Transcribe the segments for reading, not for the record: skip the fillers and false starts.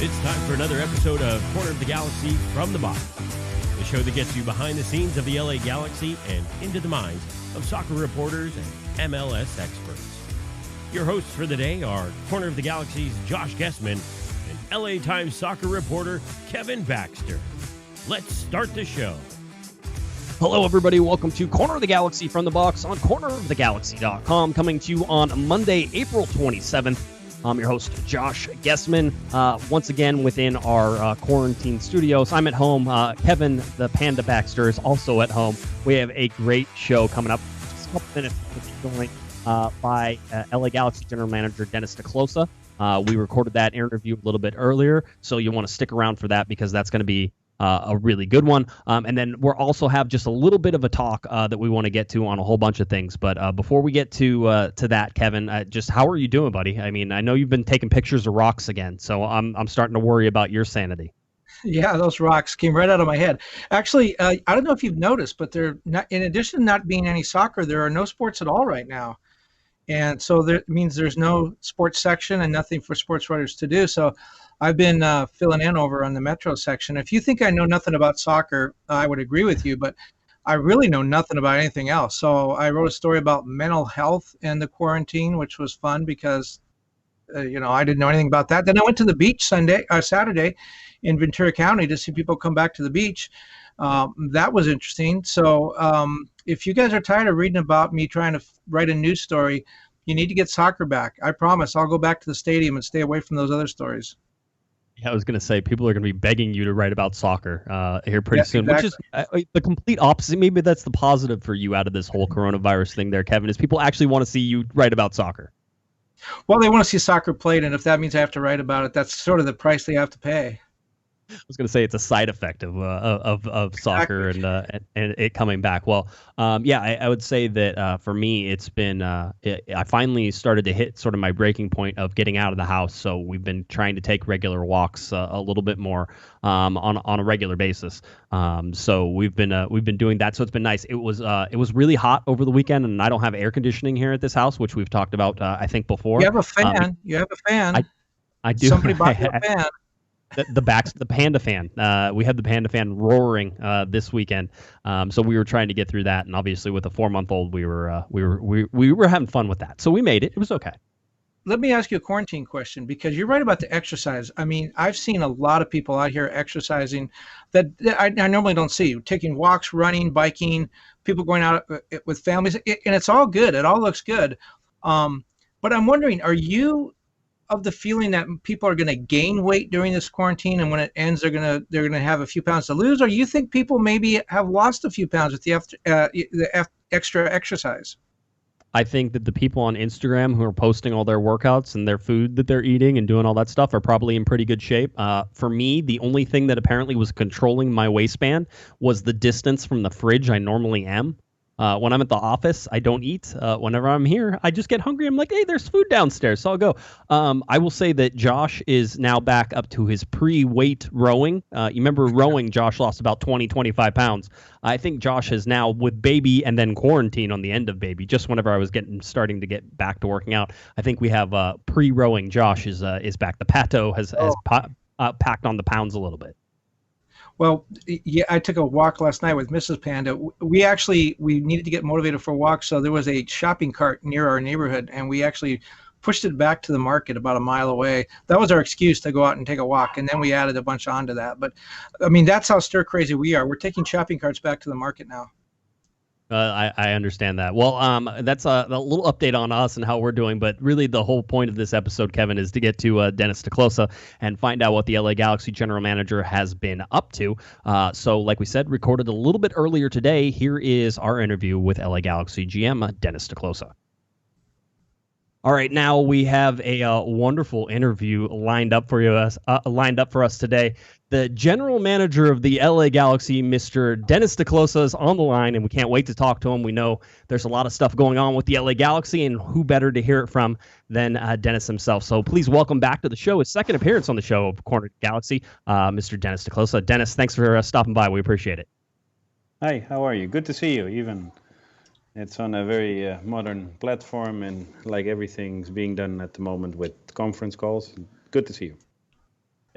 It's time for another episode of Corner of the Galaxy from the Box, the show that gets you behind the scenes of the LA Galaxy and into the minds of soccer reporters and MLS experts. Your hosts for the day are Corner of the Galaxy's Josh Guesman and LA Times soccer reporter Kevin Baxter. Let's start the show. Hello, everybody. Welcome to Corner of the Galaxy from the Box on cornerofthegalaxy.com, coming to you on Monday, April 27th. I'm your host, Josh Guesman, once again within our quarantine studios. I'm at home. Kevin, the Panda Baxter, is also at home. We have a great show coming up. Just a couple minutes to be joined by LA Galaxy General Manager Dennis Kloese. We recorded that interview a little bit earlier, so you want to stick around for that because that's going to be a really good one. And then we'll also have just a little bit of a talk that we want to get to on a whole bunch of things. But before we get to that, Kevin, just how are you doing, buddy? I mean, I know you've been taking pictures of rocks again, so I'm starting to worry about your sanity. Yeah, those rocks came right out of my head. Actually, I don't know if you've noticed, but they're not, in addition to not being any soccer, there are no sports at all right now. And so that means there's no sports section and nothing for sports writers to do. So I've been filling in over on the Metro section. If you think I know nothing about soccer, I would agree with you, but I really know nothing about anything else. So I wrote a story about mental health and the quarantine, which was fun because, I didn't know anything about that. Then I went to the beach Saturday in Ventura County to see people come back to the beach. That was interesting. So if you guys are tired of reading about me trying to write a news story, you need to get soccer back. I promise I'll go back to the stadium and stay away from those other stories. Yeah, I was going to say, people are going to be begging you to write about soccer here pretty soon, exactly. Which is the complete opposite. Maybe that's the positive for you out of this whole coronavirus thing there, Kevin, is people actually want to see you write about soccer. Well, they want to see soccer played, and if that means I have to write about it, that's sort of the price they have to pay. I was going to say it's a side effect of soccer and it coming back. Well, I would say that for me, it's been I finally started to hit sort of my breaking point of getting out of the house. So we've been trying to take regular walks a little bit more on a regular basis. So we've been doing that. So it's been nice. It was really hot over the weekend, and I don't have air conditioning here at this house, which we've talked about I think before. You have a fan. You have a fan. I do. Somebody bought you a fan. The Panda fan. We had the Panda fan roaring this weekend. So we were trying to get through that, and obviously with a 4-month-old, we were having fun with that. So we made it. It was okay. Let me ask you a quarantine question, because you're right about the exercise. I mean, I've seen a lot of people out here exercising that I normally don't see, taking walks, running, biking, people going out with families, and it's all good. It all looks good. But I'm wondering, are you of the feeling that people are going to gain weight during this quarantine, and when it ends, they're going to have a few pounds to lose, or you think people maybe have lost a few pounds with the extra exercise? I think that the people on Instagram who are posting all their workouts and their food that they're eating and doing all that stuff are probably in pretty good shape. For me, the only thing that apparently was controlling my waistband was the distance from the fridge I normally am. When I'm at the office, I don't eat. Whenever I'm here, I just get hungry. I'm like, hey, there's food downstairs, so I'll go. I will say that Josh is now back up to his pre-weight rowing. You remember rowing, Josh lost about 25 pounds. I think Josh is now, with baby and then quarantine on the end of baby, just whenever I was starting to get back to working out, I think we have pre-rowing Josh is back. The Pato has packed on the pounds a little bit. Well, yeah, I took a walk last night with Mrs. Panda. We needed to get motivated for a walk, so there was a shopping cart near our neighborhood, and we actually pushed it back to the market about a mile away. That was our excuse to go out and take a walk, and then we added a bunch onto that. But, I mean, that's how stir crazy we are. We're taking shopping carts back to the market now. I understand that. Well, that's a little update on us and how we're doing, but really the whole point of this episode, Kevin, is to get to Dennis Kloese and find out what the LA Galaxy general manager has been up to. So like we said, recorded a little bit earlier today. Here is our interview with LA Galaxy GM Dennis Kloese. All right, now we have a wonderful interview lined up for us today. The general manager of the LA Galaxy, Mr. Dennis Kloese, is on the line, and we can't wait to talk to him. We know there's a lot of stuff going on with the LA Galaxy, and who better to hear it from than Dennis himself. So please welcome back to the show, his second appearance on the show of Corner of the Galaxy, Mr. Dennis Kloese. Dennis, thanks for stopping by. We appreciate it. Hi, how are you? Good to see you, even. It's on a very modern platform, and like everything's being done at the moment with conference calls. Good to see you.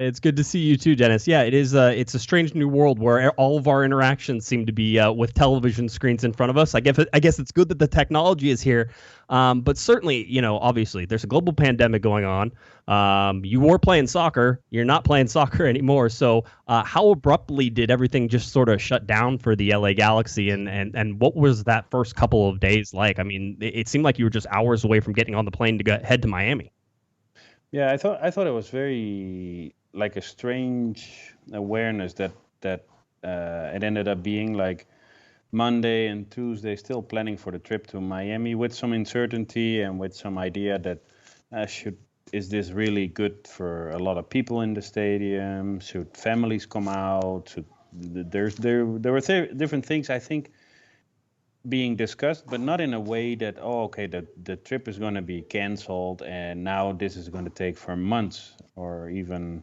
It's good to see you too, Dennis. Yeah, it is. It's a strange new world where all of our interactions seem to be with television screens in front of us. I guess it's good that the technology is here, but certainly, obviously, there's a global pandemic going on. You were playing soccer. You're not playing soccer anymore. So, how abruptly did everything just sort of shut down for the LA Galaxy? And what was that first couple of days like? I mean, it seemed like you were just hours away from getting on the plane to head to Miami. Yeah, I thought it was very like a strange awareness that it ended up being like Monday and Tuesday still planning for the trip to Miami with some uncertainty and with some idea that should is this really good for a lot of people in the stadium? Should families come out? There were different things I think being discussed, but not in a way that, oh, okay, the trip is going to be canceled and now this is going to take for months or even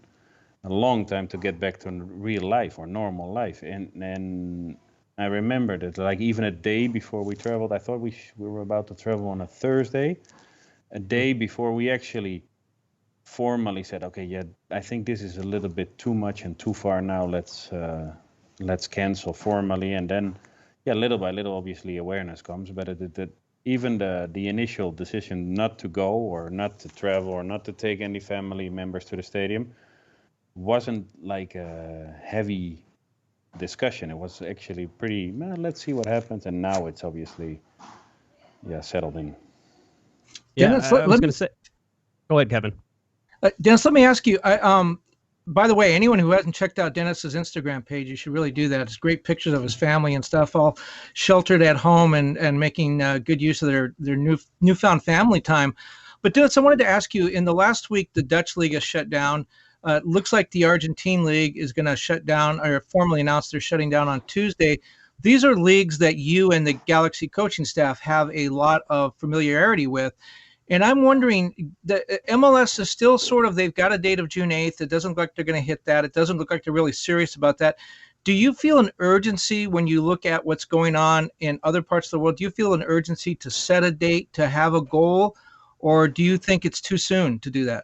a long time to get back to real life or normal life. And I remember that, like, even a day before we traveled, I thought we were about to travel on a Thursday. A day before we actually formally said, okay, yeah, I think this is a little bit too much and too far now. Let's cancel formally. And then, yeah, little by little, obviously awareness comes. But even the initial decision not to go or not to travel or not to take any family members to the stadium wasn't like a heavy discussion. It was actually pretty, well, let's see what happens. And now it's obviously, yeah, settled in. Yeah, Dennis, I was going to say, go ahead, Kevin. Dennis, let me ask you. By the way, anyone who hasn't checked out Dennis's Instagram page, you should really do that. It's great pictures of his family and stuff, all sheltered at home and making good use of their newfound family time. But Dennis, I wanted to ask you. In the last week, the Dutch league has shut down. Looks like the Argentine league is going to shut down, or formally announced they're shutting down on Tuesday. These are leagues that you and the Galaxy coaching staff have a lot of familiarity with. And I'm wondering, the MLS is still sort of, they've got a date of June 8th. It doesn't look like they're going to hit that. It doesn't look like they're really serious about that. Do you feel an urgency when you look at what's going on in other parts of the world? Do you feel an urgency to set a date, to have a goal, or do you think it's too soon to do that?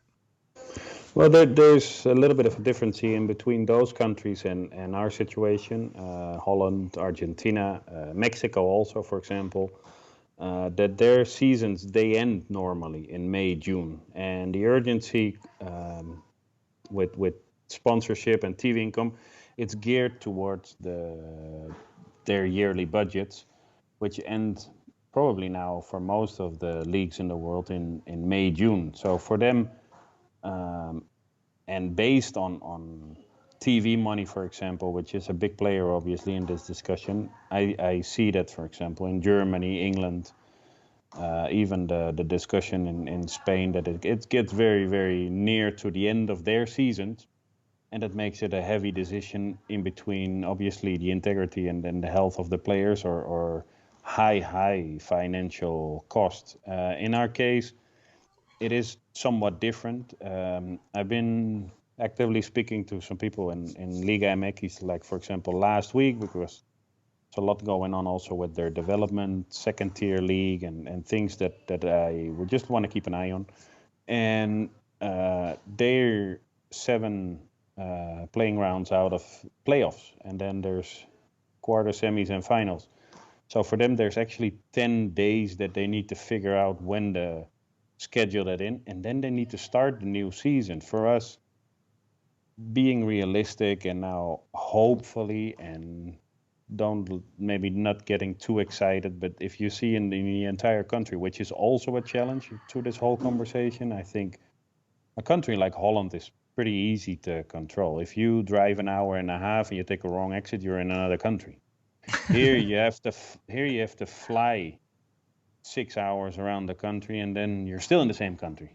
Well, there's a little bit of a difference in between those countries and our situation. Holland, Argentina, Mexico also, for example. That their seasons, they end normally in May, June, and the urgency with sponsorship and TV income, it's geared towards their yearly budgets, which end probably now for most of the leagues in the world in May, June. So for them, and based on TV money, for example, which is a big player obviously in this discussion, I see that, for example, in Germany, England, even the discussion in Spain, that it gets very, very near to the end of their seasons, and that makes it a heavy decision in between, obviously, the integrity and then the health of the players or high financial cost. In our case, it is somewhat different. I've been actively speaking to some people in Liga MX, like, for example, last week, because there's a lot going on also with their development, second tier league, and things that I would just want to keep an eye on. And they're 7 playing rounds out of playoffs, and then there's quarter, semis, and finals. So for them, there's actually 10 days that they need to figure out when to schedule that in, and then they need to start the new season. For us, being realistic and now hopefully, and don't maybe not getting too excited, but if you see in the entire country, which is also a challenge to this whole conversation, I think a country like Holland is pretty easy to control. If you drive an hour and a half and you take a wrong exit, you're in another country. Here you have to fly 6 hours around the country, and then you're still in the same country.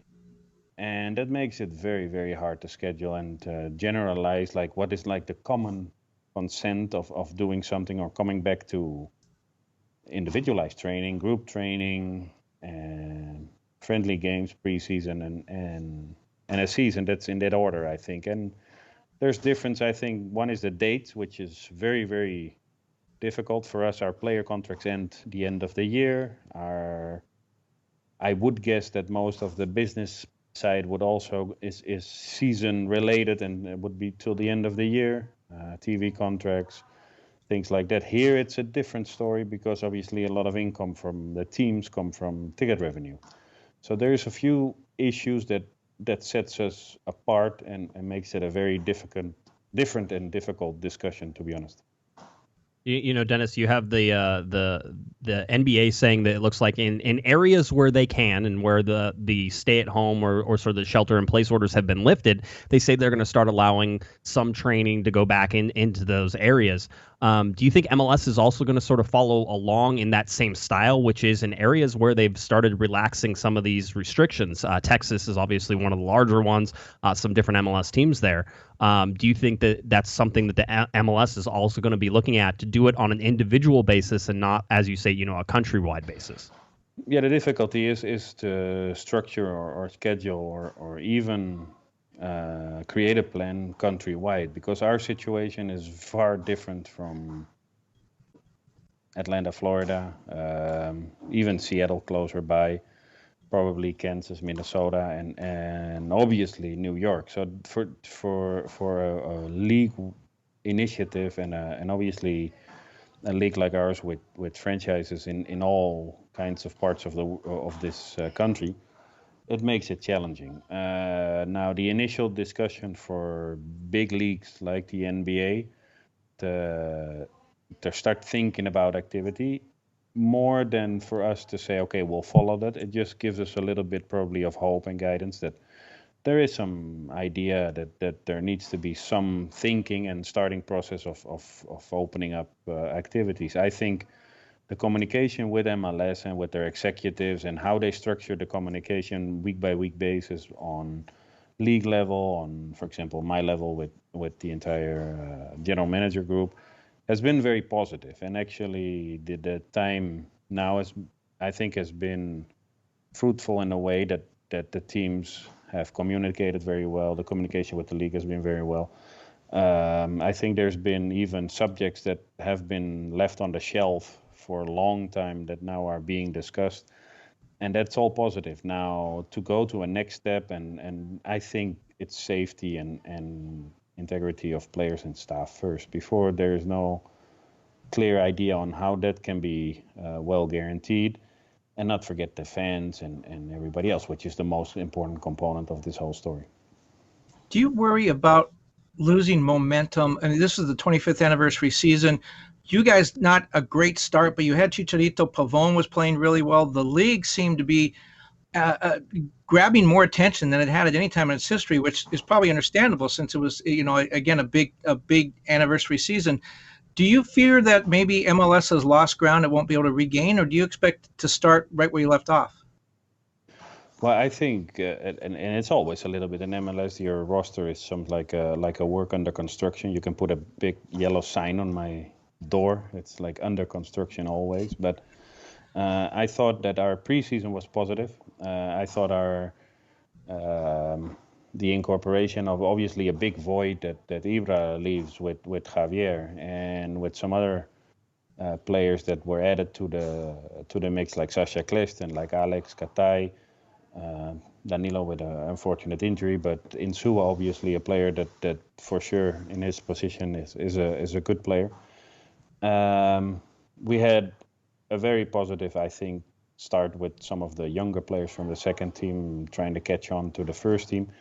And that makes it very, very hard to schedule and generalize, like, what is like the common consent of doing something, or coming back to individualized training, group training, and friendly games, preseason, and a season that's in that order, I think. And there's difference, I think. One is the dates, which is very, very difficult for us. Our player contracts end the end of the year. I would guess that most of the business side would also is season related, and it would be till the end of the year, TV contracts, things like that. Here it's a different story because obviously a lot of income from the teams come from ticket revenue. So there's a few issues that sets us apart and makes it a very different and difficult discussion, to be honest. You know, Dennis, you have the NBA saying that it looks like in areas where they can and where the stay at home or sort of the shelter in place orders have been lifted, they say they're going to start allowing some training to go back into those areas. Do you think MLS is also going to sort of follow along in that same style, which is in areas where they've started relaxing some of these restrictions? Texas is obviously one of the larger ones, some different MLS teams there. Do you think that that's something that the MLS is also going to be looking at to do it on an individual basis and not, as you say, a countrywide basis? Yeah, the difficulty is to structure or schedule or even create a plan countrywide, because our situation is far different from Atlanta, Florida, even Seattle closer by, probably Kansas, Minnesota, and obviously New York. So for a league initiative and obviously a league like ours with franchises in all kinds of parts of this country, it makes it challenging. Now, the initial discussion for big leagues like the NBA to start thinking about activity, more than for us to say, okay, we'll follow that. It just gives us a little bit probably of hope and guidance that there is some idea that there needs to be some thinking and starting process of opening up activities. I think the communication with MLS and with their executives and how they structure the communication week by week basis on league level, on, for example, my level with the entire general manager group, has been very positive. And actually the time now has been fruitful in a way that the teams have communicated very well. The communication with the league has been very well. I think there's been even subjects that have been left on the shelf for a long time that now are being discussed. And that's all positive. Now, to go to a next step, and I think it's safety and integrity of players and staff first, before there is no clear idea on how that can be well guaranteed. And not forget the fans and everybody else, which is the most important component of this whole story. Do you worry about losing momentum? I mean, this is the 25th anniversary season. You guys, not a great start, but you had Chicharito. Pavon was playing really well. The league seemed to be grabbing more attention than it had at any time in its history, which is probably understandable since it was, again, a big anniversary season. Do you fear that maybe MLS has lost ground it won't be able to regain, or do you expect to start right where you left off? Well, I think, and it's always a little bit in MLS, your roster is something like a work under construction. You can put a big yellow sign on my door. It's like under construction always. But I thought that our preseason was positive. I thought the incorporation of obviously a big void that Ibra leaves with Javier and with some other players that were added to the mix, like Sasha Klest and like Alex Katai, Danilo with an unfortunate injury, but Insua obviously a player that for sure in his position is a good player. We had a very positive, I think, start with some of the younger players from the second team trying to catch on to the first team.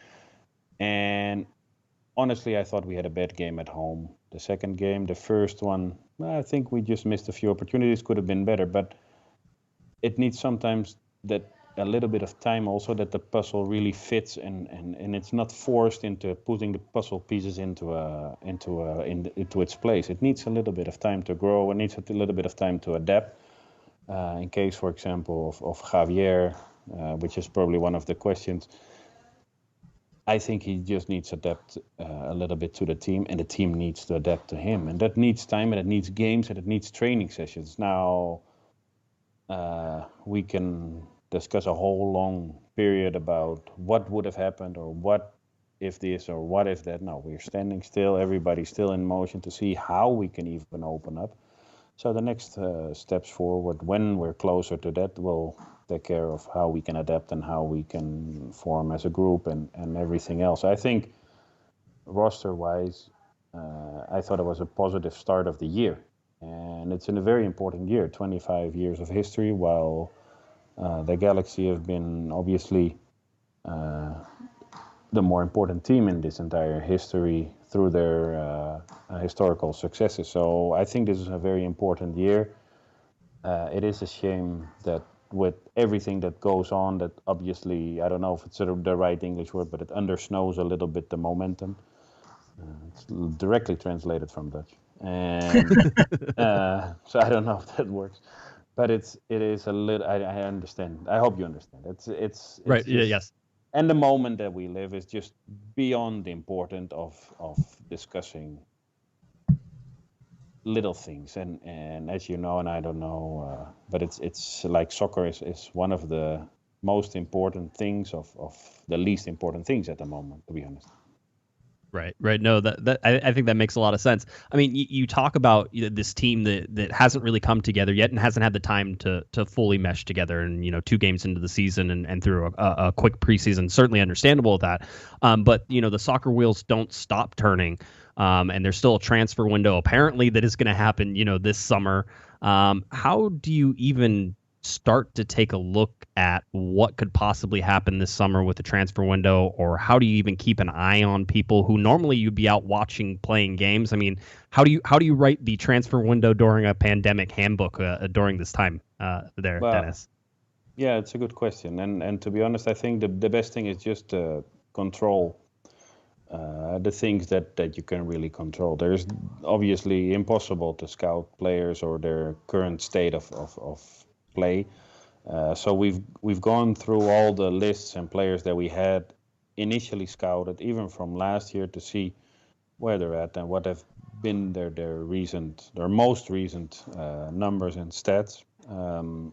And honestly, I thought we had a bad game at home. The second game, the first one, I think we just missed a few opportunities, could have been better. But it needs sometimes that a little bit of time also, that the puzzle really fits and it's not forced into putting the puzzle pieces into its place. It needs a little bit of time to grow. It needs a little bit of time to adapt. In case, for example, of Javier, which is probably one of the questions, I think he just needs to adapt a little bit to the team, and the team needs to adapt to him. And that needs time, and it needs games, and it needs training sessions. Now, we can discuss a whole long period about what would have happened or what if this or what if that. No, we're standing still. Everybody's still in motion to see how we can even open up. So the next steps forward, when we're closer to that, will take care of how we can adapt and how we can form as a group and everything else. I think roster-wise, I thought it was a positive start of the year. And it's in a very important year, 25 years of history, while the Galaxy have been obviously the more important team in this entire history through their historical successes. So I think this is a very important year. It is a shame that with everything that goes on, that obviously, I don't know if it's sort of the right English word, but it undersnows a little bit the momentum. It's directly translated from Dutch. And so I don't know if that works. But it is a little. I understand. I hope you understand. It's right. Just, yes. And the moment that we live is just beyond the importance of discussing little things. And as you know, and I don't know, but it's like soccer is one of the most important things of the least important things at the moment, to be honest. Right. No, I think that makes a lot of sense. I mean, you talk about this team that hasn't really come together yet and hasn't had the time to fully mesh together. And 2 games into the season and through a quick preseason, certainly understandable with that. But the soccer wheels don't stop turning, and there's still a transfer window apparently that is going to happen, this summer. How do you even start to take a look at what could possibly happen this summer with the transfer window, or how do you even keep an eye on people who normally you'd be out watching, playing games? I mean, how do you write the transfer window during a pandemic handbook during this time Dennis? Yeah, it's a good question. And to be honest, I think the best thing is just to control the things that you can really control. There's obviously impossible to scout players or their current state of play. So we've gone through all the lists and players that we had initially scouted, even from last year, to see where they're at and what have been their most recent numbers and stats. And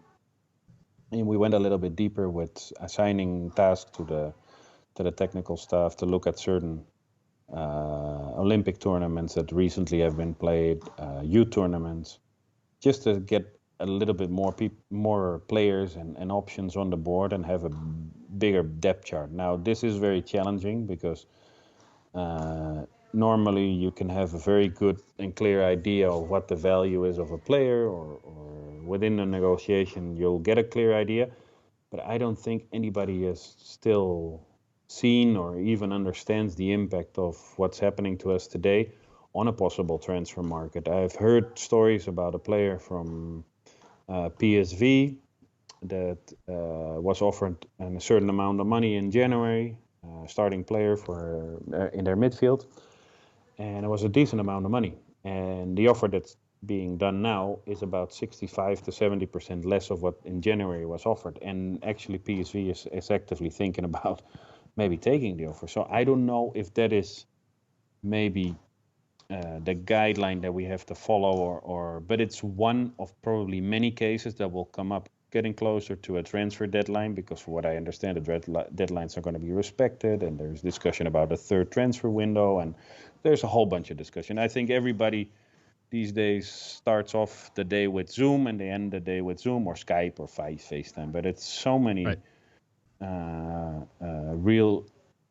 we went a little bit deeper with assigning tasks to the technical staff to look at certain Olympic tournaments that recently have been played, youth tournaments, just to get a little bit more players and options on the board and have a bigger depth chart. Now, this is very challenging because normally you can have a very good and clear idea of what the value is of a player, or within the negotiation you'll get a clear idea. But I don't think anybody has still seen or even understands the impact of what's happening to us today on a possible transfer market. I've heard stories about a player from PSV that was offered a certain amount of money in January, starting player for in their midfield, and it was a decent amount of money. And the offer that's being done now is about 65 to 70% less of what in January was offered. And actually PSV is actively thinking about maybe taking the offer. So I don't know if that is maybe the guideline that we have to follow, but it's one of probably many cases that will come up getting closer to a transfer deadline, because for what I understand, the deadlines are going to be respected, and there's discussion about a third transfer window, and there's a whole bunch of discussion. I think everybody these days starts off the day with Zoom and they end the day with Zoom or Skype or FaceTime, but it's so many real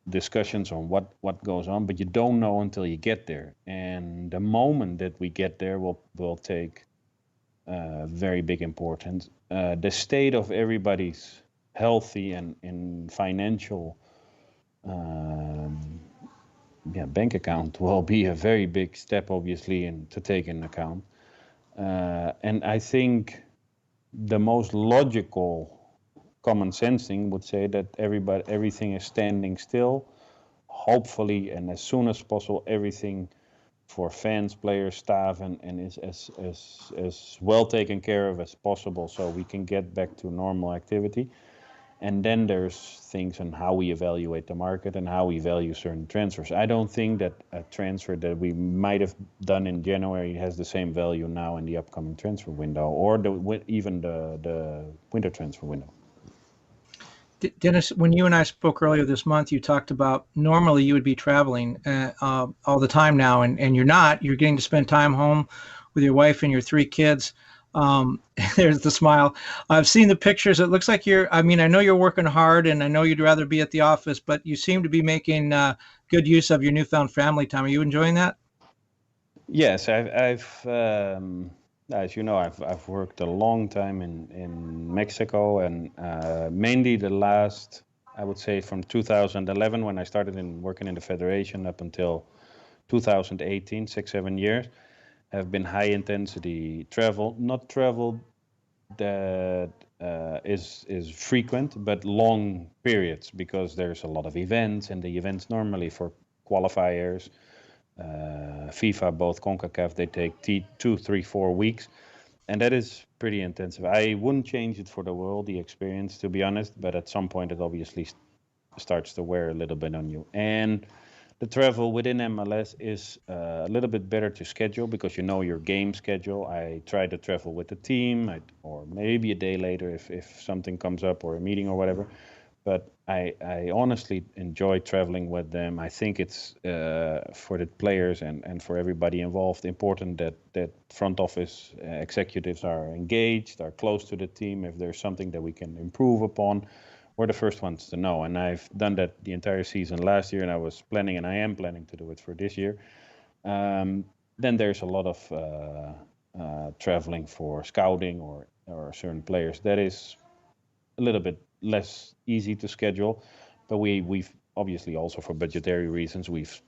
discussions on what goes on, but you don't know until you get there. And the moment that we get there will take very big importance. The state of everybody's healthy and financial bank account will be a very big step, obviously, to take into account. And I think the most logical common sense thing would say that everything is standing still, hopefully, and as soon as possible, everything for fans, players, staff, and is as well taken care of as possible, so we can get back to normal activity. And then there's things on how we evaluate the market and how we value certain transfers. I don't think that a transfer that we might have done in January has the same value now in the upcoming transfer window, or even the winter transfer window. Dennis, when you and I spoke earlier this month, you talked about normally you would be traveling all the time now, and you're not. You're getting to spend time home with your wife and your 3 kids. There's the smile. I've seen the pictures. It looks like I know you're working hard, and I know you'd rather be at the office, but you seem to be making good use of your newfound family time. Are you enjoying that? Yes, I've as you know, I've worked a long time in Mexico, and mainly the last, I would say, from 2011 when I started working in the federation up until 2018, 6-7 years, have been high intensity travel. Not travel that is frequent, but long periods, because there's a lot of events, and the events normally for qualifiers. FIFA, both CONCACAF, they take 2, 3, 4 weeks, and that is pretty intensive. I wouldn't change it for the world, the experience, to be honest, but at some point it obviously starts to wear a little bit on you. And the travel within MLS is a little bit better to schedule, because you know your game schedule. I try to travel with the team, or maybe a day later if something comes up, or a meeting or whatever. But I honestly enjoy traveling with them. I think it's for the players and for everybody involved important that front office executives are engaged, are close to the team. If there's something that we can improve upon, we're the first ones to know. And I've done that the entire season last year, and I was planning, and I am planning to do it for this year. Then there's a lot of traveling for scouting or certain players. That is a little bit less easy to schedule, but we've obviously also, for budgetary reasons, we've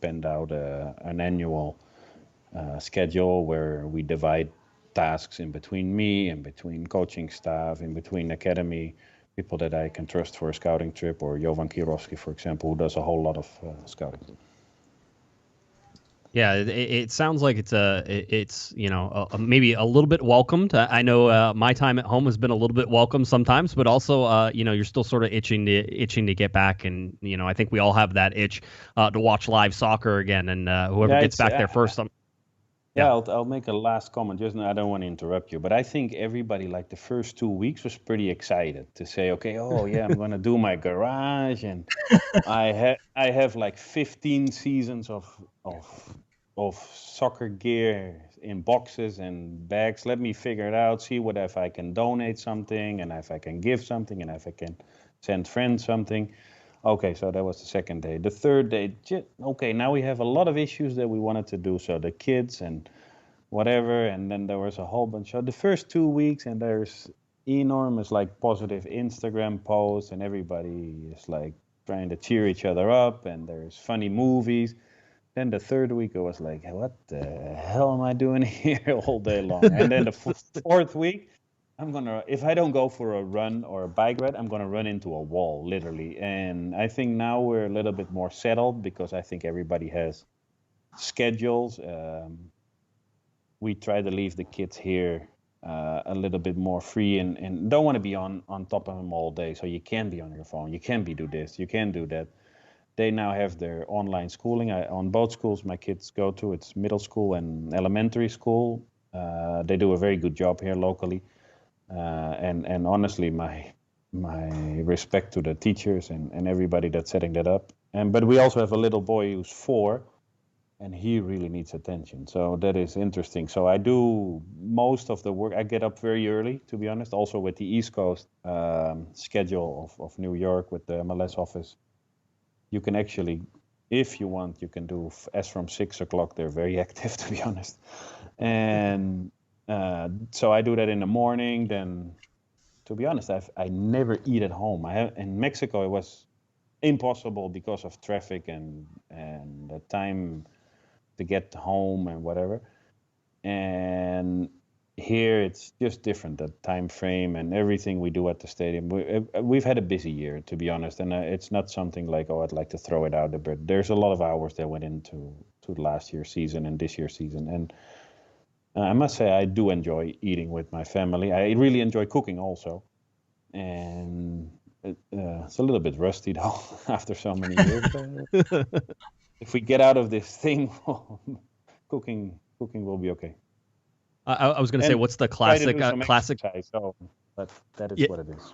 penned out an annual schedule where we divide tasks in between me and between coaching staff, in between academy people that I can trust for a scouting trip, or Jovan Kirovski, for example, who does a whole lot of scouting. Yeah, it sounds like it's maybe a little bit welcomed. I know my time at home has been a little bit welcome sometimes, but also you're still sort of itching to get back, and I think we all have that itch to watch live soccer again, and whoever gets back there first. I'll make a last comment. Just I don't want to interrupt you, but I think everybody, like the first 2 weeks, was pretty excited to say, okay, I'm going to do my garage, and I have like 15 seasons of soccer gear in boxes and bags. Let me figure it out. See if I can donate something, and if I can give something, and if I can send friends something. Okay, so that was the second day. The third day, now we have a lot of issues that we wanted to do. So the kids and whatever, and then there was a whole bunch of the first 2 weeks, and there's enormous like positive Instagram posts, and everybody is like trying to cheer each other up, and there's funny movies. Then the third week, it was like, what the hell am I doing here all day long? And then the fourth week, if I don't go for a run or a bike ride, I'm going to run into a wall, literally. And I think now we're a little bit more settled, because I think everybody has schedules. We try to leave the kids here a little bit more free, and don't want to be on top of them all day. So you can be on your phone. You can do this. You can do that. They now have their online schooling. On both schools my kids go to, it's middle school and elementary school. They do a very good job here locally. And honestly, my respect to the teachers and everybody that's setting that up. But we also have a little boy who's 4, and he really needs attention. So that is interesting. So I do most of the work. I get up very early, to be honest, also with the East Coast schedule of New York with the MLS office. You can actually, if you want, you can do as from 6 o'clock. They're very active, to be honest. And so I do that in the morning. Then, to be honest, I never eat at home. In Mexico, it was impossible because of traffic and the time to get home and whatever. And here it's just different, the time frame and everything we do at the stadium. We've had a busy year, to be honest, and it's not something like, I'd like to throw it out there, but there's a lot of hours that went into last year's season and this year's season. And I must say, I do enjoy eating with my family. I really enjoy cooking also. And it's a little bit rusty, though, after so many years. If we get out of this thing, cooking will be okay. I was going to say, what's the classic? So, but that is what it is.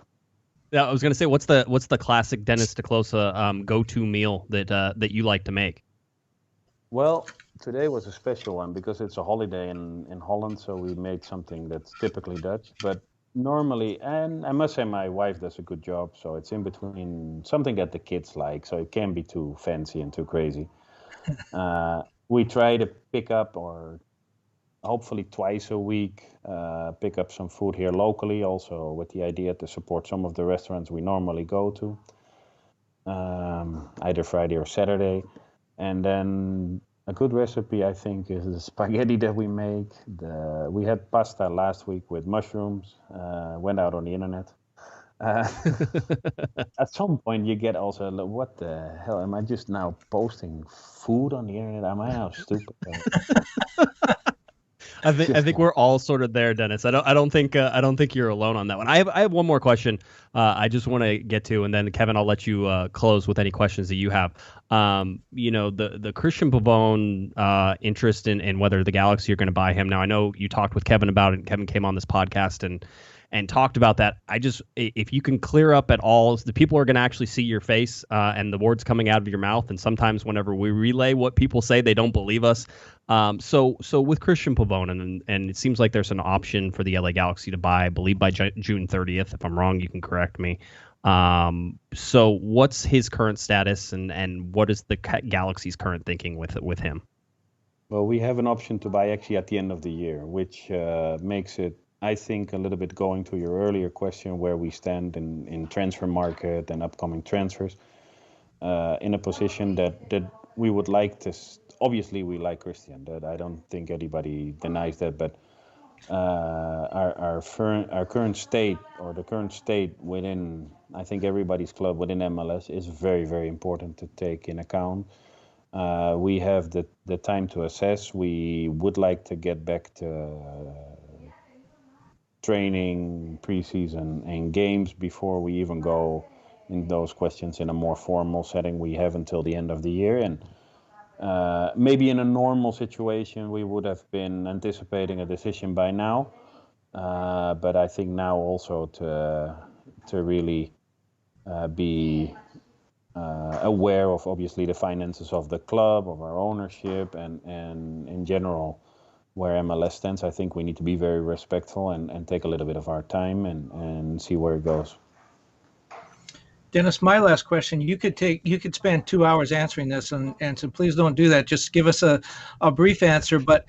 Yeah, I was going to say, what's the classic Dennis te Kloese go-to meal that you like to make? Well, today was a special one because it's a holiday in Holland, so we made something that's typically Dutch. But normally, and I must say my wife does a good job, so it's in between something that the kids like, so it can't be too fancy and too crazy. We try to pick up, or hopefully twice a week, pick up some food here locally, also with the idea to support some of the restaurants we normally go to, either Friday or Saturday. And then a good recipe, I think, is the spaghetti that we make. We had pasta last week with mushrooms. Went out on the internet. At some point, you get also, what the hell? Am I just now posting food on the internet? Am I now stupid? I think we're all sort of there, Dennis. I don't think you're alone on that one. I have one more question. I just want to get to, and then Kevin, I'll let you close with any questions that you have. The Cristian Pavon interest in whether the Galaxy are going to buy him. Now I know you talked with Kevin about it. And Kevin came on this podcast and talked about that. If you can clear up at all, the people are going to actually see your face and the words coming out of your mouth. And sometimes whenever we relay what people say, they don't believe us. So with Cristian Pavon, and it seems like there's an option for the LA Galaxy to buy, I believe by June 30th. If I'm wrong, you can correct me. So what's his current status, and what is the Galaxy's current thinking with him? Well, we have an option to buy actually at the end of the year, which makes it, I think, a little bit going to your earlier question, where we stand in transfer market and upcoming transfers, in a position that we would like to. Obviously, we like Cristian. That I don't think anybody denies that. But our current state, or the current state within, I think, everybody's club within MLS, is very, very important to take in account. We have the time to assess. We would like to get back to training, preseason, and games before we even go in those questions in a more formal setting. We have until the end of the year, and maybe in a normal situation we would have been anticipating a decision by now. But I think now also to really be aware of, obviously, the finances of the club, of our ownership, and in general where MLS stands, I think we need to be very respectful and take a little bit of our time and see where it goes. Dennis, my last question, you could spend 2 hours answering this, and so please don't do that. Just give us a brief answer. But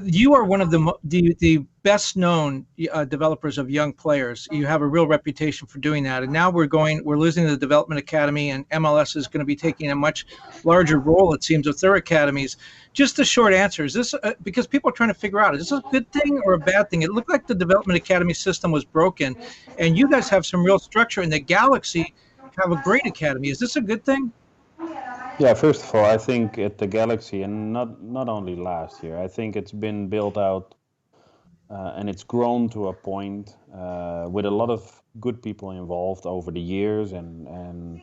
you are one of the best known developers of young players. You have a real reputation for doing that. And now we're losing the development academy, and MLS is going to be taking a much larger role, it seems, with their academies. Just a short answer. Is this because people are trying to figure out, is this a good thing or a bad thing? It looked like the development academy system was broken, and you guys have some real structure, and the Galaxy have a great academy. Is this a good thing? Yeah, first of all, I think at the Galaxy, and not only last year, I think it's been built out and it's grown to a point with a lot of good people involved over the years, and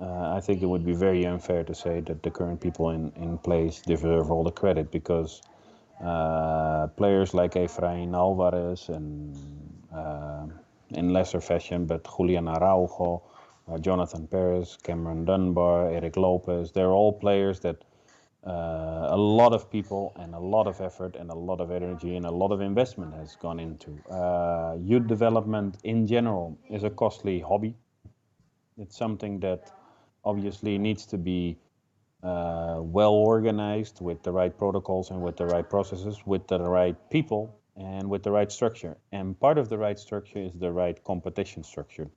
I think it would be very unfair to say that the current people in place deserve all the credit, because players like Efrain Alvarez, and in lesser fashion, but Julian Araujo, Jonathan Perez, Cameron Dunbar, Eric Lopez, they're all players that a lot of people and a lot of effort and a lot of energy and a lot of investment has gone into. Youth development in general is a costly hobby. It's something that obviously needs to be well organized, with the right protocols and with the right processes, with the right people and with the right structure. And part of the right structure is the right competition structure.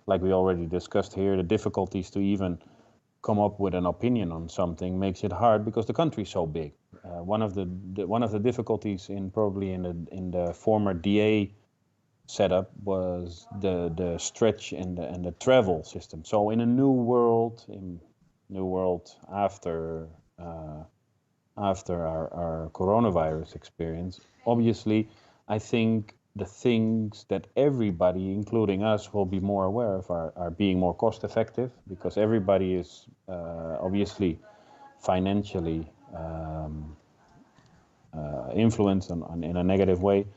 Like we already discussed here, the difficulties to even come up with an opinion on something makes it hard because the country is so big. One of the difficulties in the former DA setup was the stretch and the travel system. So in a new world after our coronavirus experience, obviously, I think the things that everybody, including us, will be more aware of are being more cost effective, because everybody is obviously financially influenced in a negative way.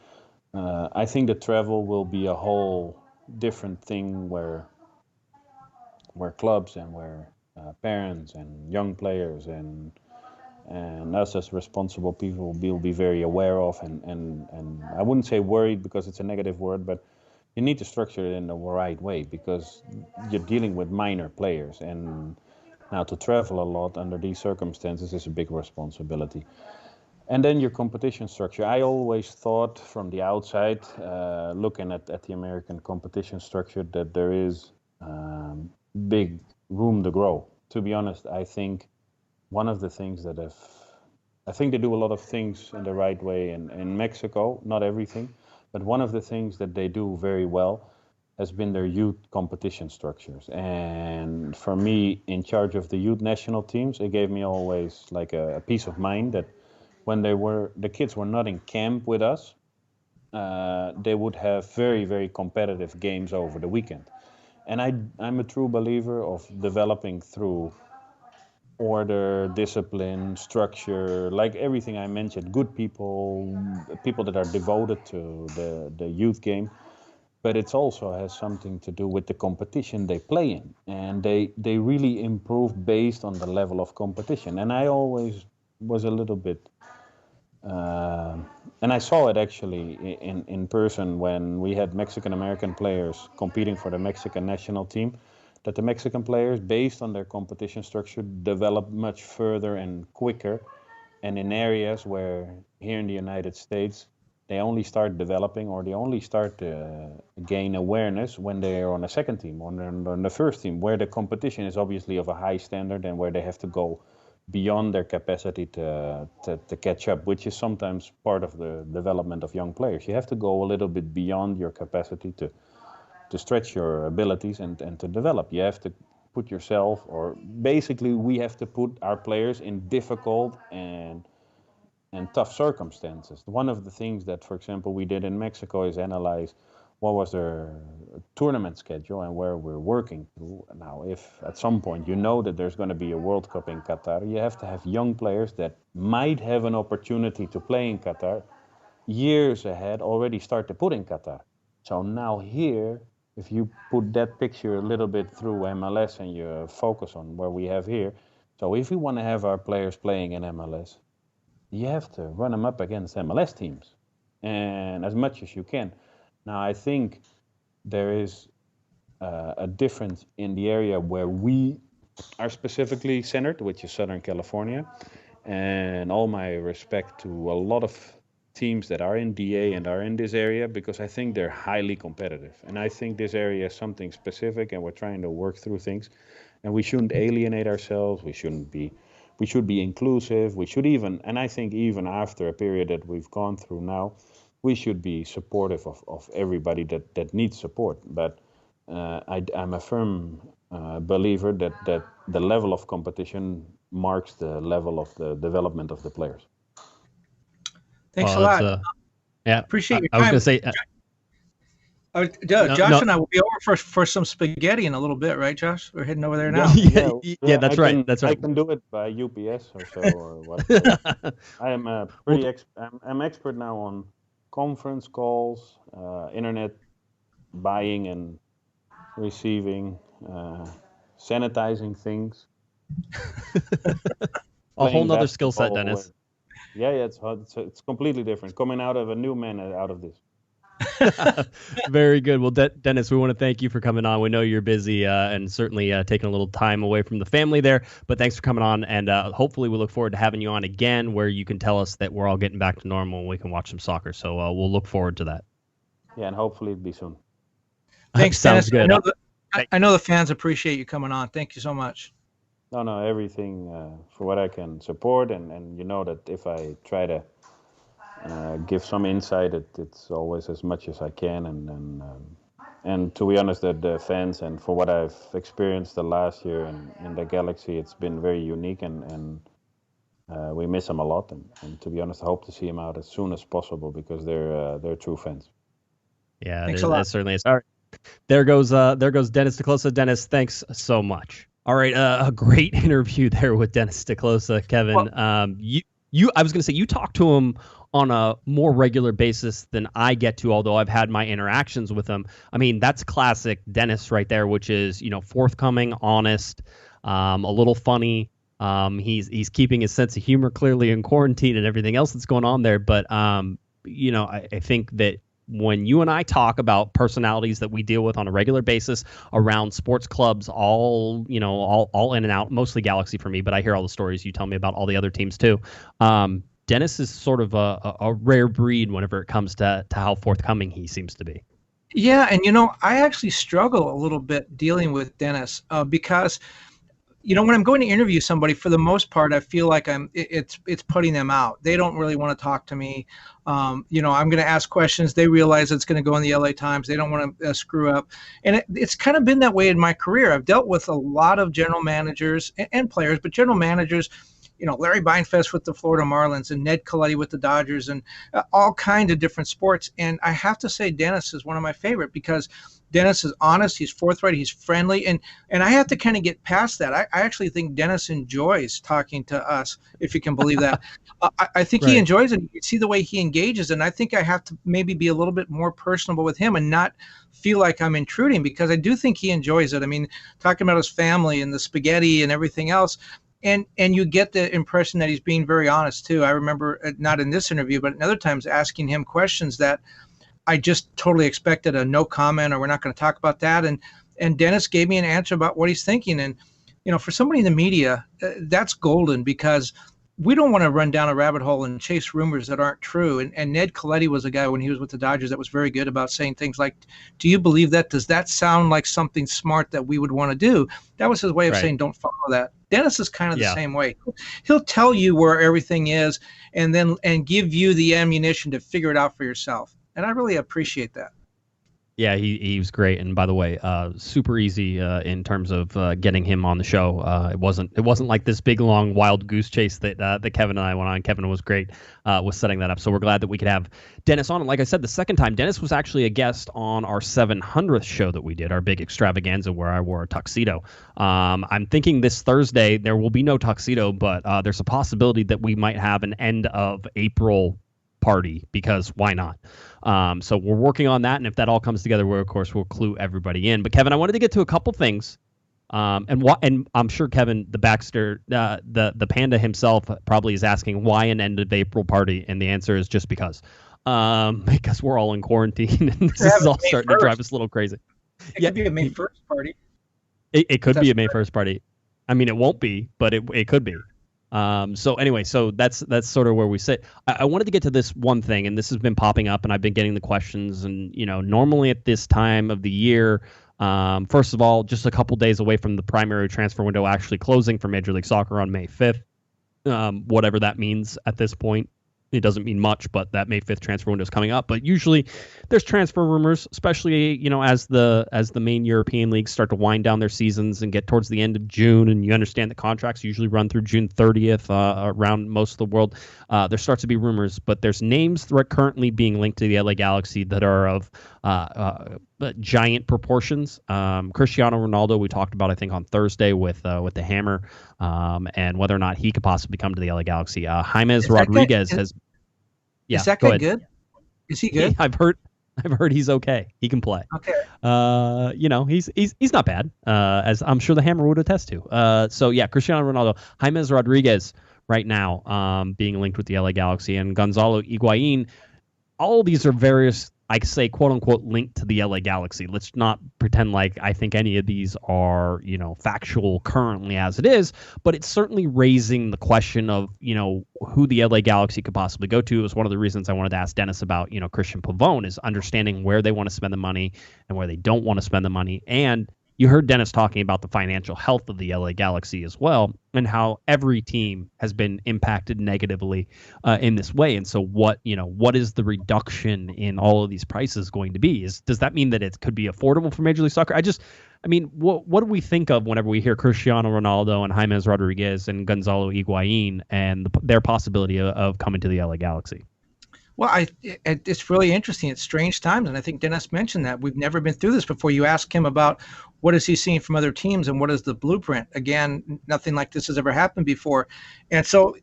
I think the travel will be a whole different thing where clubs and where parents and young players and us as responsible people will be very aware of, and I wouldn't say worried because it's a negative word, but you need to structure it in the right way because you're dealing with minor players, and now to travel a lot under these circumstances is a big responsibility. And then your competition structure. I always thought from the outside, looking at the American competition structure, that there is big room to grow. To be honest, I think one of the things I think they do a lot of things in the right way in Mexico, not everything, but one of the things that they do very well has been their youth competition structures. And for me, in charge of the youth national teams, it gave me always like a peace of mind that when the kids were not in camp with us, they would have very, very competitive games over the weekend. And I'm a true believer of developing through order, discipline, structure, like everything I mentioned, good people, people that are devoted to the youth game. But it also has something to do with the competition they play in. And they really improve based on the level of competition. And I always was a little bit, and I saw it actually in person when we had Mexican-American players competing for the Mexican national team, that the Mexican players, based on their competition structure, develop much further and quicker. And in areas where here in the United States, they only start developing or they only start to gain awareness when they are on a second team or on the first team, where the competition is obviously of a high standard and where they have to go beyond their capacity to catch up, which is sometimes part of the development of young players. You have to go a little bit beyond your capacity to stretch your abilities and to develop. You have to put yourself, or basically we have to put our players in difficult and tough circumstances. One of the things that, for example, we did in Mexico is analyze what was their tournament schedule and where we're working through. Now, if at some point you know that there's going to be a World Cup in Qatar, you have to have young players that might have an opportunity to play in Qatar years ahead already start to put in Qatar. So now here, if you put that picture a little bit through MLS and you focus on where we have here, so if we want to have our players playing in MLS, you have to run them up against MLS teams, and as much as you can. Now, I think there is a difference in the area where we are specifically centered, which is Southern California, and all my respect to a lot of teams that are in DA and are in this area, because I think they're highly competitive. And I think this area is something specific, and we're trying to work through things, and we shouldn't alienate ourselves. We should be inclusive. We should even, and I think even after a period that we've gone through now, we should be supportive of everybody that needs support. But I'm a firm believer that the level of competition marks the level of the development of the players. Thanks a lot. Yeah, appreciate your time. I was going to say, Josh and I will be over for some spaghetti in a little bit, right, Josh? We're heading over there now. Yeah, that's right. That's right. I can do it by UPS or so, or what. I am I'm expert now on conference calls, internet buying and receiving, sanitizing things. A whole nother skill set, Dennis. Yeah, it's completely different. Coming out of a new man out of this. Very good. Well, Dennis, we want to thank you for coming on. We know you're busy and certainly taking a little time away from the family there, but thanks for coming on, and hopefully we look forward to having you on again where you can tell us that we're all getting back to normal and we can watch some soccer. So we'll look forward to that. Yeah, and hopefully it'll be soon. Thanks, Sounds Dennis. good. I know the fans appreciate you coming on. Thank you so much. No, everything for what I can support, and you know that if I try to give some insight, it's always as much as I can, and to be honest, the fans, and for what I've experienced the last year in the Galaxy, it's been very unique, and we miss them a lot, and to be honest, I hope to see them out as soon as possible because they're true fans. Yeah, that certainly is. All right, there goes Dennis Kloese. Dennis, thanks so much. All right, a great interview there with Dennis Kloese, Kevin. Well, I was going to say you talked to him on a more regular basis than I get to, although I've had my interactions with him. I mean, that's classic Dennis right there, which is, forthcoming, honest, a little funny. He's keeping his sense of humor clearly in quarantine and everything else that's going on there. But I think that when you and I talk about personalities that we deal with on a regular basis around sports clubs, all in and out, mostly Galaxy for me, but I hear all the stories you tell me about all the other teams too. Dennis is sort of a rare breed whenever it comes to how forthcoming he seems to be. Yeah, and I actually struggle a little bit dealing with Dennis because when I'm going to interview somebody, for the most part, I feel like it's putting them out. They don't really want to talk to me. I'm going to ask questions. They realize it's going to go in the LA Times. They don't want to screw up. And it's kind of been that way in my career. I've dealt with a lot of general managers and players, but general managers, Larry Beinfest with the Florida Marlins and Ned Coletti with the Dodgers and all kinds of different sports. And I have to say Dennis is one of my favorite because Dennis is honest, he's forthright, he's friendly, and I have to kind of get past that. I actually think Dennis enjoys talking to us, if you can believe that. I think he enjoys it. You see the way he engages, and I think I have to maybe be a little bit more personable with him and not feel like I'm intruding, because I do think he enjoys it. I mean, talking about his family and the spaghetti and everything else, and you get the impression that he's being very honest too. I remember, not in this interview, but in other times, asking him questions that I just totally expected a no comment, or we're not going to talk about that. And Dennis gave me an answer about what he's thinking. And, for somebody in the media, that's golden, because we don't want to run down a rabbit hole and chase rumors that aren't true. And Ned Coletti was a guy when he was with the Dodgers that was very good about saying things like, do you believe that? Does that sound like something smart that we would want to do? That was his way of saying, don't follow that. Dennis is kind of the same way. He'll tell you where everything is and give you the ammunition to figure it out for yourself. And I really appreciate that. Yeah, he was great. And by the way, super easy in terms of getting him on the show. It wasn't like this big, long, wild goose chase that Kevin and I went on. Kevin was great with setting that up. So we're glad that we could have Dennis on. And like I said, the second time, Dennis was actually a guest on our 700th show that we did, our big extravaganza where I wore a tuxedo. I'm thinking this Thursday there will be no tuxedo, but there's a possibility that we might have an end of April party, because why not? So we're working on that, and if that all comes together, we'll clue everybody in. But Kevin, I wanted to get to a couple things, and I'm sure Kevin, the Baxter, the panda himself, probably is asking why an end of April party, and the answer is just because we're all in quarantine, and this is all starting to drive us a little crazy. It could be a May 1st party. It could be a May 1st party. I mean, it won't be, but it could be. So anyway, so that's sort of where we sit. I wanted to get to this one thing, and this has been popping up, and I've been getting the questions. And normally at this time of the year, first of all, just a couple days away from the primary transfer window actually closing for Major League Soccer on May 5th, whatever that means at this point. It doesn't mean much, but that May 5th transfer window is coming up. But usually there's transfer rumors, especially, as the main European leagues start to wind down their seasons and get towards the end of June. And you understand the contracts usually run through June 30th around most of the world. There starts to be rumors, but there's names that are currently being linked to the LA Galaxy that are of giant proportions. Cristiano Ronaldo, we talked about, I think, on Thursday with the Hammer, and whether or not he could possibly come to the LA Galaxy. James Rodriguez has. Yeah, is that guy good? Is he good? I've heard he's okay. He can play. Okay. He's not bad, as I'm sure the Hammer would attest to. So yeah, Cristiano Ronaldo, James Rodriguez right now being linked with the LA Galaxy, and Gonzalo Higuain. All these are various, I say, quote unquote, linked to the LA Galaxy. Let's not pretend like I think any of these are, factual currently as it is, but it's certainly raising the question of, who the LA Galaxy could possibly go to. It was one of the reasons I wanted to ask Dennis about, Cristian Pavon, is understanding where they want to spend the money and where they don't want to spend the money. And you heard Dennis talking about the financial health of the LA Galaxy as well, and how every team has been impacted negatively in this way. And so what is the reduction in all of these prices going to be? Does that mean that it could be affordable for Major League Soccer? What do we think of whenever we hear Cristiano Ronaldo and James Rodriguez and Gonzalo Higuain and their possibility of coming to the LA Galaxy? Well, it's really interesting. It's strange times, and I think Dennis mentioned that. We've never been through this before. You ask him about what is he seeing from other teams and what is the blueprint. Again, nothing like this has ever happened before. And so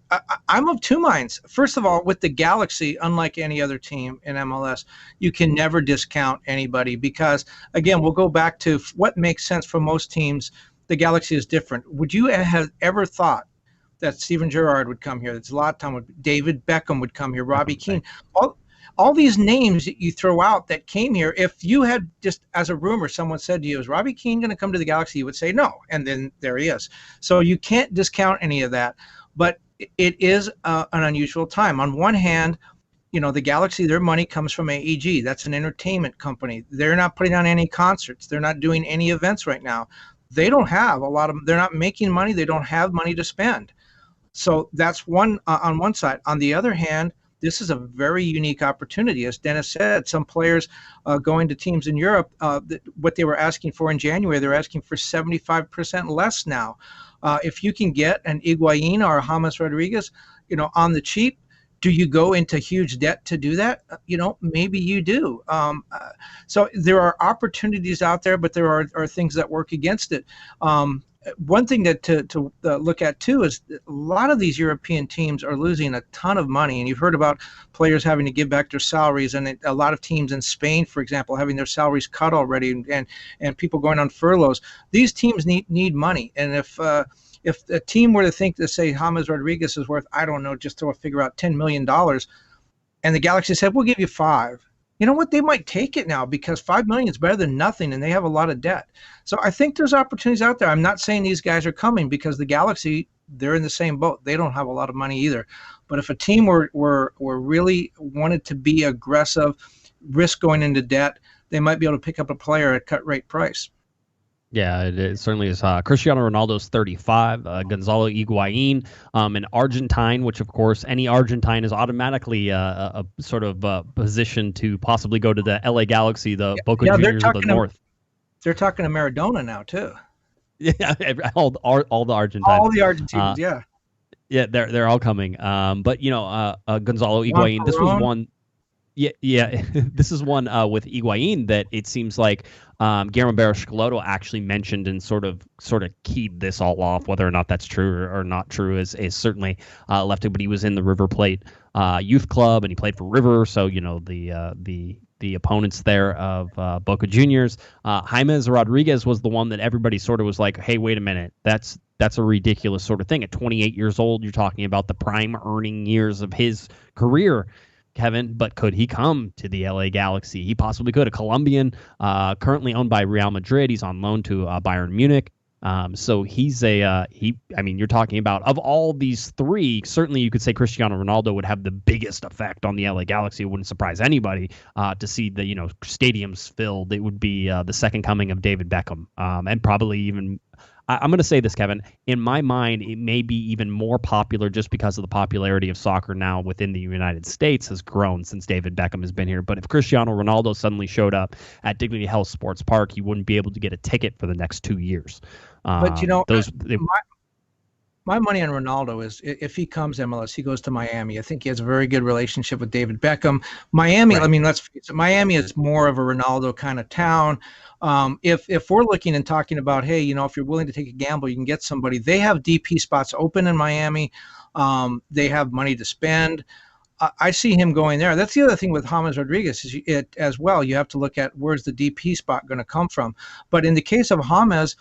I'm of two minds. First of all, with the Galaxy, unlike any other team in MLS, you can never discount anybody because, again, we'll go back to what makes sense for most teams the Galaxy is different. Would you have ever thought that Steven Gerrard would come here, that Zlatan would, David Beckham would come here, Robbie Keane, all these names that you throw out that came here? If you had just as a rumor, someone said to you, is Robbie Keane going to come to the Galaxy? You would say no. And then there he is. So you can't discount any of that. But it is an unusual time. On one hand, the Galaxy, their money comes from AEG. That's an entertainment company. They're not putting on any concerts. They're not doing any events right now. They don't have they're not making money. They don't have money to spend. So that's one on one side. On the other hand, this is a very unique opportunity. As Dennis said, some players going to teams in Europe, what they were asking for in January, they're asking for 75% less now. If you can get an Higuain or a James Rodriguez, on the cheap, do you go into huge debt to do that? Maybe you do. So there are opportunities out there, but there are things that work against it. One thing to look at too is a lot of these European teams are losing a ton of money, and you've heard about players having to give back their salaries, and a lot of teams in Spain, for example, having their salaries cut already, and people going on furloughs. These teams need money, and if a team were to think to say James Rodriguez is worth, I don't know, just to figure out $10 million, and the Galaxy said, we'll give you $5 million. You know what? They might take it now because $5 million is better than nothing, and they have a lot of debt. So I think there's opportunities out there. I'm not saying these guys are coming because the Galaxy, they're in the same boat. They don't have a lot of money either. But if a team were really wanted to be aggressive, risk going into debt, they might be able to pick up a player at cut rate price. Yeah, it certainly is. Cristiano Ronaldo's 35. Gonzalo Higuain, an Argentine, which, of course, any Argentine is automatically a sort of position to possibly go to the LA Galaxy, the Boca Juniors of the North. They're talking to Maradona now, too. Yeah, all the Argentines. All the Argentines, yeah. Yeah, they're all coming. But, Gonzalo Higuain, this was one. Yeah. This is one with Higuain that it seems like Guillermo Barros-Schelotto actually mentioned and sort of keyed this all off. Whether or not that's true or not true is certainly left it. But he was in the River Plate youth club, and he played for River. So the opponents there of Boca Juniors. James Rodriguez was the one that everybody sort of was like, hey, wait a minute, that's a ridiculous sort of thing. At 28 years old, you're talking about the prime earning years of his career, Kevin, but could he come to the LA Galaxy? He possibly could. A Colombian, currently owned by Real Madrid. He's on loan to Bayern Munich. So he's you're talking about, of all these three, certainly you could say Cristiano Ronaldo would have the biggest effect on the LA Galaxy. It wouldn't surprise anybody to see the, stadiums filled. It would be the second coming of David Beckham, and probably even, I'm going to say this, Kevin, in my mind, it may be even more popular just because of the popularity of soccer now within the United States has grown since David Beckham has been here. But if Cristiano Ronaldo suddenly showed up at Dignity Health Sports Park, he wouldn't be able to get a ticket for the next 2 years. But my money on Ronaldo is if he comes MLS, he goes to Miami. I think he has a very good relationship with David Beckham. Miami, right. I mean, let's face it, Miami is more of a Ronaldo kind of town. If we're looking and talking about, hey, if you're willing to take a gamble, you can get somebody. They have DP spots open in Miami. They have money to spend. I see him going there. That's the other thing with James Rodriguez is as well. You have to look at where's the DP spot going to come from. But in the case of James,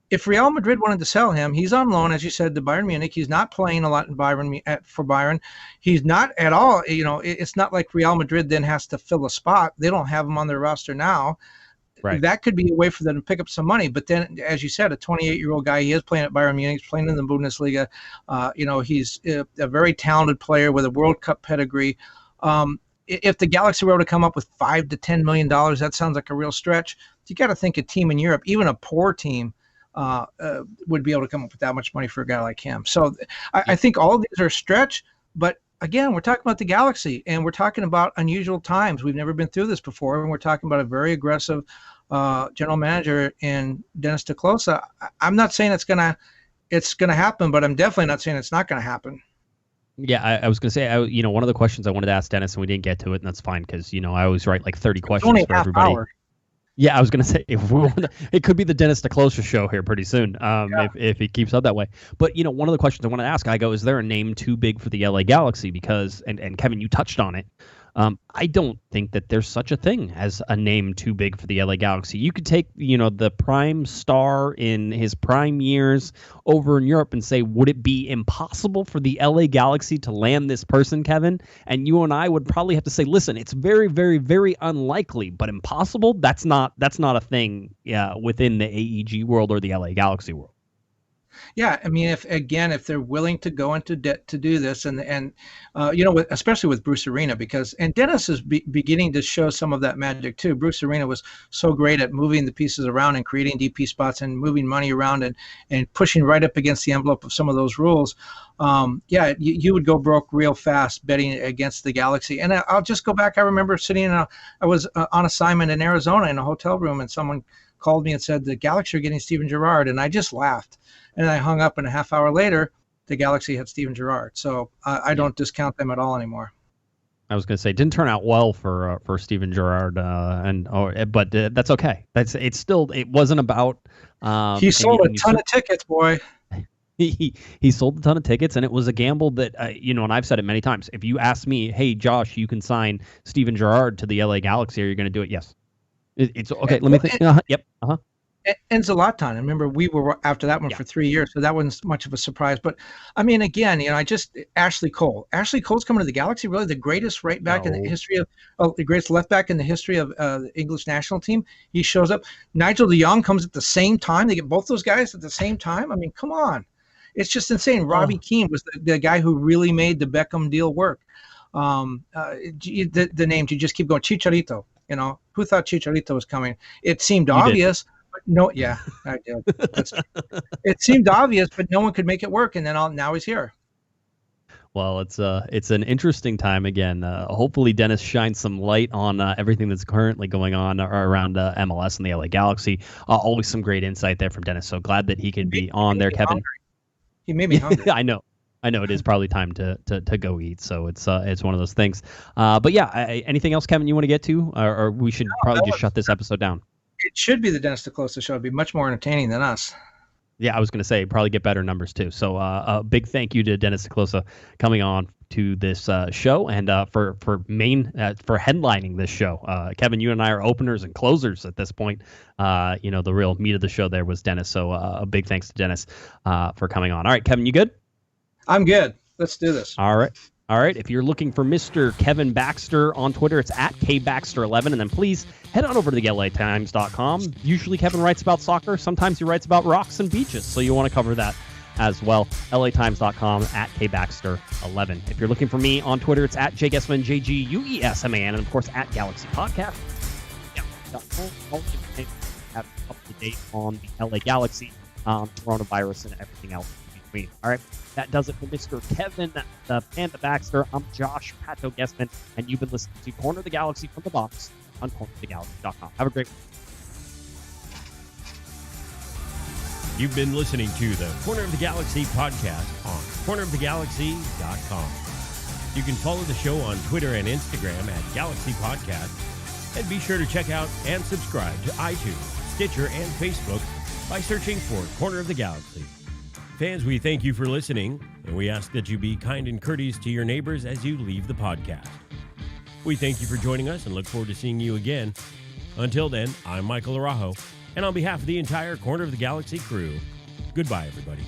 if Real Madrid wanted to sell him, he's on loan, as you said, to Bayern Munich. He's not playing a lot in for Bayern. He's not at all. It's not like Real Madrid then has to fill a spot. They don't have him on their roster now. Right. That could be a way for them to pick up some money. But then, as you said, a 28-year-old guy, he is playing at Bayern Munich, he's playing in the Bundesliga. He's a very talented player with a World Cup pedigree. If the Galaxy were able to come up with $5 to $10 million, that sounds like a real stretch. You got to think a team in Europe, even a poor team, would be able to come up with that much money for a guy like him. So I think all of these are a stretch, but again, we're talking about the Galaxy, and we're talking about unusual times. We've never been through this before, and we're talking about a very aggressive general manager in Dennis Kloese. I'm not saying it's gonna happen, but I'm definitely not saying it's not gonna happen. Yeah, I was going to say, one of the questions I wanted to ask Dennis, and we didn't get to it, and that's fine because, I always write like 30 questions for everybody. Hour. Yeah, I was going to say, it could be the Dennis Kloese show here pretty soon, if he keeps up that way. But, one of the questions I want to ask, is there a name too big for the LA Galaxy? Because, and Kevin, you touched on it, I don't think that there's such a thing as a name too big for the LA Galaxy. You could take, the prime star in his prime years over in Europe and say, would it be impossible for the LA Galaxy to land this person, Kevin? And you and I would probably have to say, listen, it's very, very, very unlikely, but impossible? That's not a thing within the AEG world or the LA Galaxy world. Yeah, I mean, if they're willing to go into debt to do this, and especially with Bruce Arena, and Dennis is beginning to show some of that magic too. Bruce Arena was so great at moving the pieces around and creating DP spots and moving money around and pushing right up against the envelope of some of those rules. You would go broke real fast betting against the Galaxy. And I'll just go back. I remember I was on assignment in Arizona in a hotel room, and someone called me and said the Galaxy are getting Steven Gerrard, and I just laughed. And I hung up, and a half hour later, the Galaxy had Steven Gerrard. So I don't discount them at all anymore. I was going to say, it didn't turn out well for Steven Gerrard, but that's okay. It wasn't about. He sold a ton of tickets, boy. He sold a ton of tickets, and it was a gamble that and I've said it many times. If you ask me, hey Josh, you can sign Steven Gerrard to the LA Galaxy, are you going to do it? Yes. It's okay. Let me think. Yep. And Zlatan. Remember, we were after that one for 3 years, so that wasn't much of a surprise. But I mean, again, Ashley Cole. Ashley Cole's coming to the Galaxy. Really, the greatest right back in the history of the greatest left back in the history of the English national team. He shows up. Nigel de Jong comes at the same time. They get both those guys at the same time. I mean, come on, it's just insane. Robbie Keane was the guy who really made the Beckham deal work. The names you just keep going. Chicharito. Who thought Chicharito was coming? It seemed obvious. But no, yeah, I did. That's true. It seemed obvious, but no one could make it work, and then now he's here. Well, it's an interesting time again. Hopefully, Dennis shines some light on everything that's currently going on around MLS and the LA Galaxy. Always some great insight there from Dennis. So glad that he could be on there, Kevin. Hungry. He made me hungry. I know it is probably time to go eat. So it's one of those things. But yeah, anything else, Kevin, you want to get to, or we should probably just shut this episode down. It should be the Dennis DeClosa show. It'd be much more entertaining than us. Yeah, I was going to say probably get better numbers too. So a big thank you to Dennis DeClosa coming on to this show and for headlining this show. Kevin, you and I are openers and closers at this point. The real meat of the show there was Dennis. So a big thanks to Dennis for coming on. All right, Kevin, you good? I'm good. Let's do this. All right. If you're looking for Mr. Kevin Baxter on Twitter, it's at KBaxter11. And then please head on over to the LATimes.com. Usually Kevin writes about soccer. Sometimes he writes about rocks and beaches. So you want to cover that as well. LATimes.com at KBaxter11. If you're looking for me on Twitter, it's at JGuesman, JGUESMAN. And of course, at Galaxy Podcast. Have up to date on the LA Galaxy, coronavirus, and everything else. All right, that does it for Mr. Kevin the Panda Baxter. I'm Josh Pato Guesman, and you've been listening to Corner of the Galaxy from the Box on cornerofthegalaxy.com. Have a great one. You've been listening to the Corner of the Galaxy podcast on cornerofthegalaxy.com. You can follow the show on Twitter and Instagram at Galaxy Podcast, and be sure to check out and subscribe to iTunes, Stitcher, and Facebook by searching for Corner of the Galaxy. Fans, we thank you for listening, and we ask that you be kind and courteous to your neighbors as you leave the podcast. We thank you for joining us and look forward to seeing you again. Until then, I'm Michael Araujo, and on behalf of the entire Corner of the Galaxy crew, goodbye, everybody.